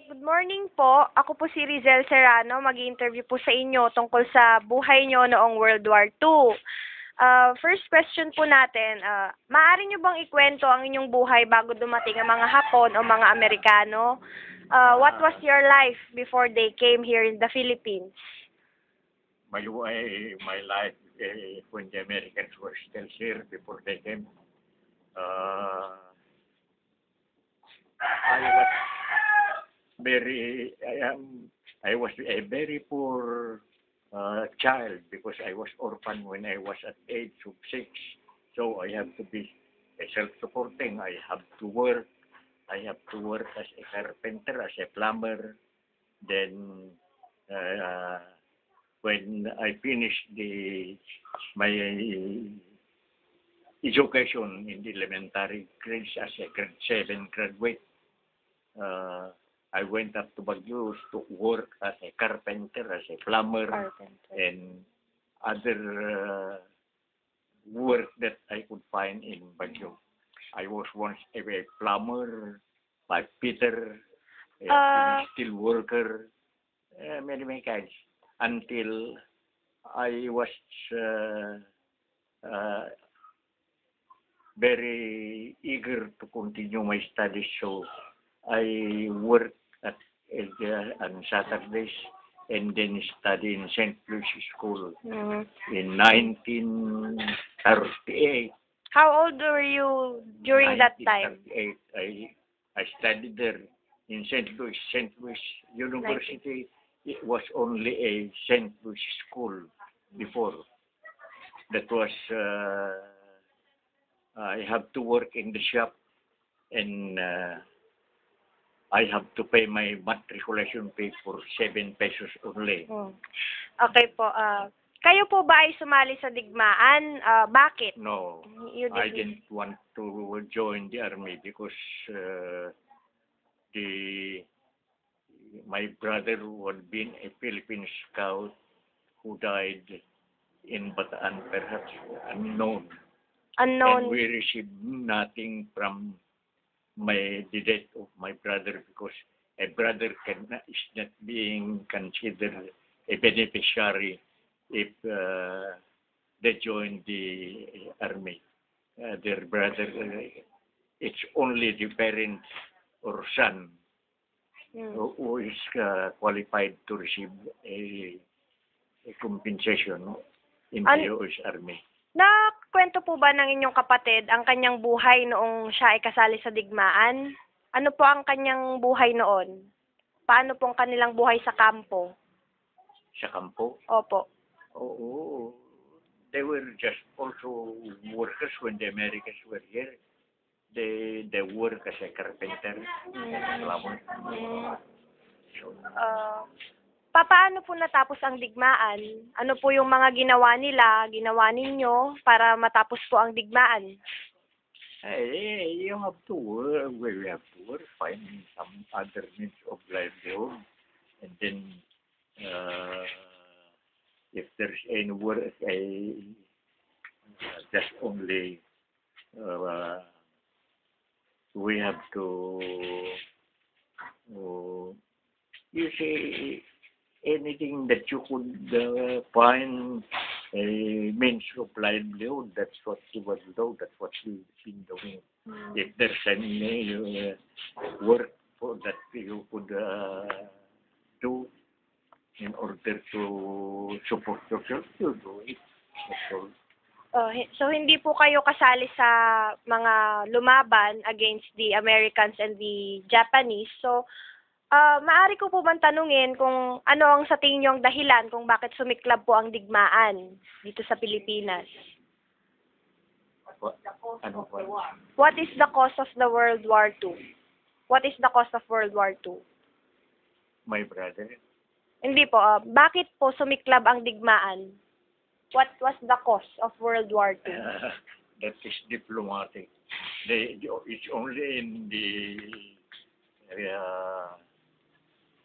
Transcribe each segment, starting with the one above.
Good morning po. Ako po si Rizel Serrano. Mag-i-interview po sa inyo tungkol sa buhay nyo noong World War II. First question po natin, maaari nyo bang ikwento ang inyong buhay bago dumating ang mga Hapon o mga Amerikano? What was your life before they came here in the Philippines? My life when the Americans were still here before they came. I was I was a very poor child because I was orphan when I was at age of 6. So I have to be self-supporting. I have to work. I have to work as a carpenter, as a plumber. Then when I finished my education in the elementary grades as a grade 7 graduate, I went up to Baguio to work as a carpenter, as a plumber, and other work that I could find in Baguio. I was once a plumber, pipe fitter, a steel worker, many kinds, until I was very eager to continue my studies, so I worked on Saturdays and then studied in St. Louis School in 1938. How old were you during that time? 1938, I studied there in St. Louis. St. Louis University, it was only a St. Louis school before. That was, I have to work in the shop and I have to pay my matriculation fee for 7 pesos only. Okay po. Kayo po ba ay sumali sa digmaan? Bakit? No, I didn't want to join the army because my brother who had been a Philippine scout who died in Bataan, perhaps unknown. And we received nothing from the death of my brother because a brother is not being considered a beneficiary if they join the army. Their brother, it's only the parent or son who is qualified to receive a compensation in the U.S. Army. Nakwento po ba ng inyong kapatid ang kanyang buhay noong siya ay kasali sa digmaan? Ano po ang kanyang buhay noon? Paano po ang kanilang buhay sa kampo? Sa kampo? Opo. Oo. They were just also workers when the Americans were here. They work as a carpenter, as a plumber. Paano po natapos ang digmaan? Ano po yung mga ginawa ninyo para matapos po ang digmaan? You have to work. We have to work, find some other means of livelihood. And then, if there's any work, just only we have to, you see, anything that you could find a means of livelihood, that's what you would do, that's what you've been doing. If there's any work for that you could do in order to support yourself, you do it. So, hindi po kayo kasali sa mga lumaban against the Americans and the Japanese. So, maaari ko po bang tanungin kung ano ang sa tingin niyo ang dahilan kung bakit sumiklab po ang digmaan dito sa Pilipinas? What is the cause of the World War II? What is the cause of World War II? My brother? Hindi po. Bakit po sumiklab ang digmaan? What was the cause of World War II? That is diplomatic. It's only in the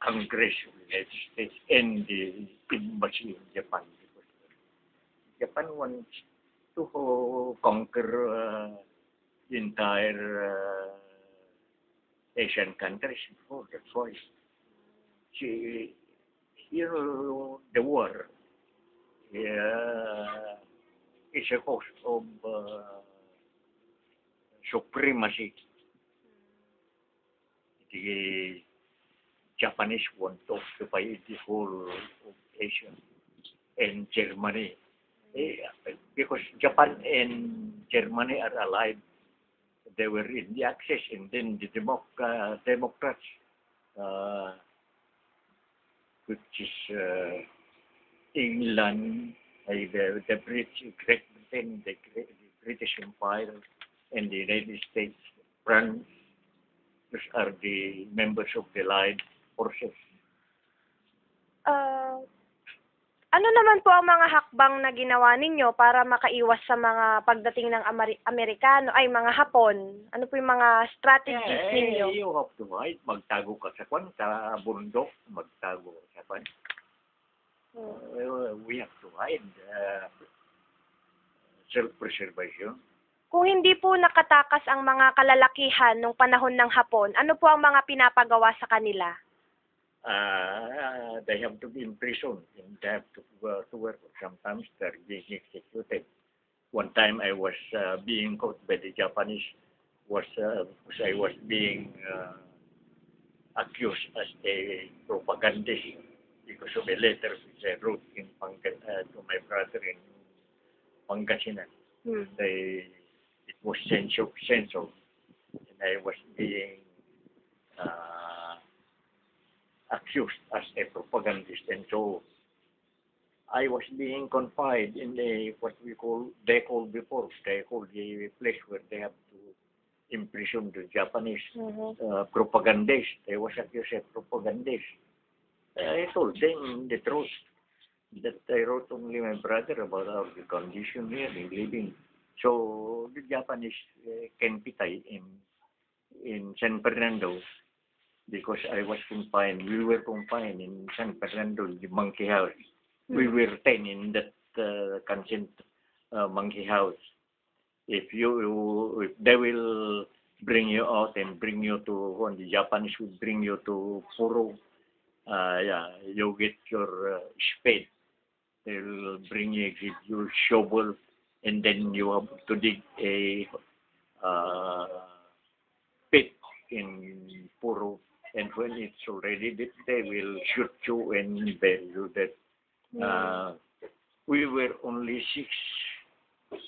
Congress of the United States and the embassy in Japan. Japan wants to conquer the entire Asian countries before. That's why. See, the war is a cause of supremacy. The Japanese want to occupy the whole of Asia and Germany. Because Japan and Germany are allied, they were in the Axis, and then the Democrats, which is England, the Great Britain, the British Empire, and the United States, France, those are the members of the Allied forces. Ano naman po ang mga hakbang na ginawa ninyo para makaiwas sa mga pagdating ng Amerikano, ay mga Hapon? Ano po yung mga strategies ninyo? You have to hide. Magtago ka sa bundok, magtago ka sa kwan. We have to hide. Self-preservation. Kung hindi po nakatakas ang mga kalalakihan nung panahon ng Hapon, ano po ang mga pinapagawa sa kanila? They have to be imprisoned and they have to work. Sometimes they're being executed. One time I was being caught by the Japanese because I was being accused as a propagandist because of a letter which I wrote to my brother in Pangasinan. It was censored and I was being accused as a propagandist, and so I was being confined in the they called the place where they have to imprison the Japanese propagandists. I was accused as propagandist. I told them the truth that I wrote only my brother about our condition here in living. So the Japanese Kenpitai in San Fernando, because I was confined. We were confined in San Fernando, the monkey house. We were 10 in that consent monkey house. If they will bring you out and bring you to, the Japanese would bring you to Puro, you get your spade. They will bring you, give you shovel, and then you have to dig a pit in Puro. And when it's already dead, they will shoot you and bury you dead. We were only 6.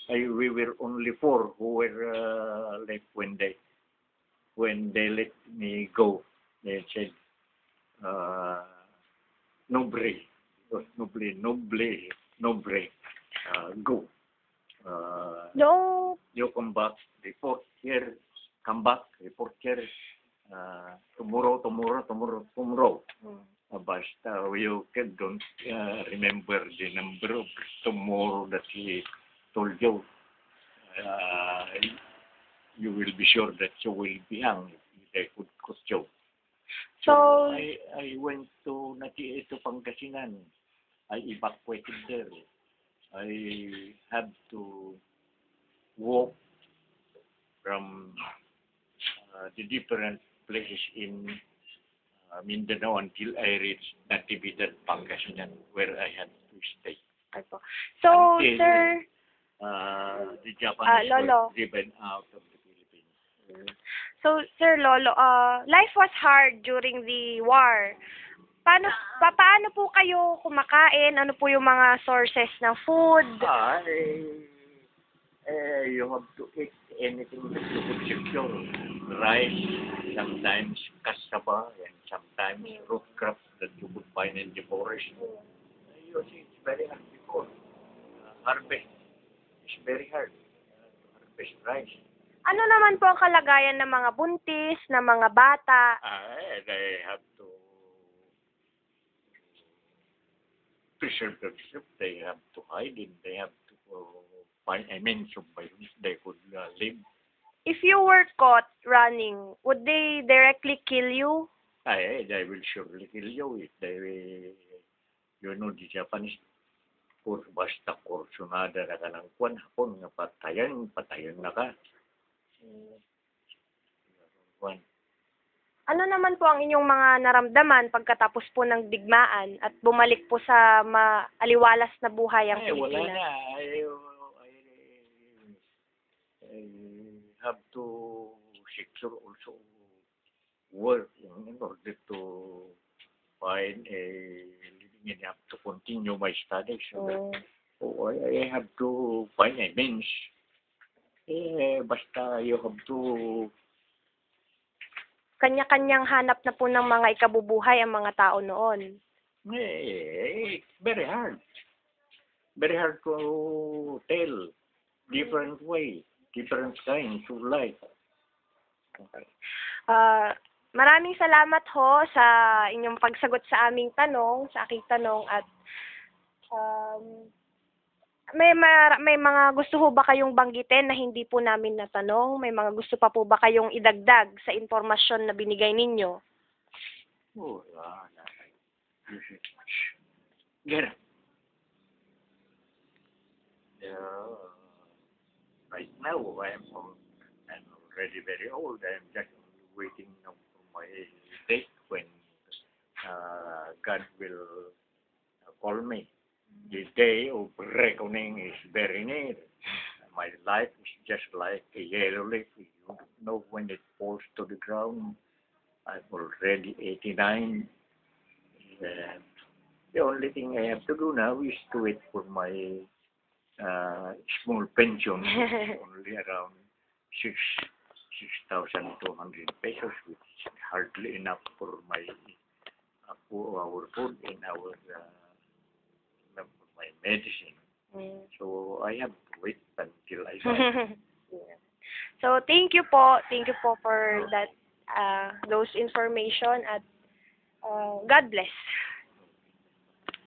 We were only 4 who were left when they let me go. They said, noble, go. No. You come back, report here, report here. Tomorrow. Basta you don't remember the number of tomorrow that he told you. You will be sure that you will be hung if they could cut you. So I went to Pangasinan. I evacuated there. I had to walk from the different places in Mindanao until I reached Natividad, Pangasinan, where I had to stay. So, until, sir, the Japanese Lolo, were driven out of the Philippines. So, Sir Lolo, life was hard during the war. Paano po kayo kumakain? Ano po yung mga sources ng food? You have to eat anything that you could secure. Rice, sometimes cassava, and sometimes root crops that you could find in the forest. You see, it's very hard before. Harvest is very hard to harvest rice. Ano naman po ang kalagayan ng mga buntis, ng mga bata? They have to preserve themselves. They have to hide it. They have to find a means of by which they could live. If you were caught running, would they directly kill you? They will surely kill you if they, the Japanese, basta kursunada na ka ng kwan, hapon nga patayan na ka. Ano naman po ang inyong mga naramdaman pagkatapos po ng digmaan at bumalik po sa maaliwalas na buhay ang Wala Pilipinas? na. I have to secure also work in order to find a living enough to continue my studies. So I have to find a means. Basta you have to Kanya-kanyang hanap na po ng mga ikabubuhay ang mga tao noon. very hard. Very hard to tell. Different way, different kinds of life. Okay. Maraming salamat ho sa inyong pagsagot sa aming tanong, sa aking tanong at may mga gusto ho ba kayong banggitin na hindi po namin natanong? May mga gusto pa po ba kayong idagdag sa impormasyon na binigay ninyo? Get up. Right now, I'm already very old. I'm just waiting for my date when God will call me. The day of reckoning is very near. My life is just like a yellow leaf. You don't know when it falls to the ground. I'm already 89. And the only thing I have to do now is to wait for my small pension, only around 6,200 pesos, which is hardly enough for for our food and my medicine. So I have to wait until I die. So thank you po for that those information at God bless.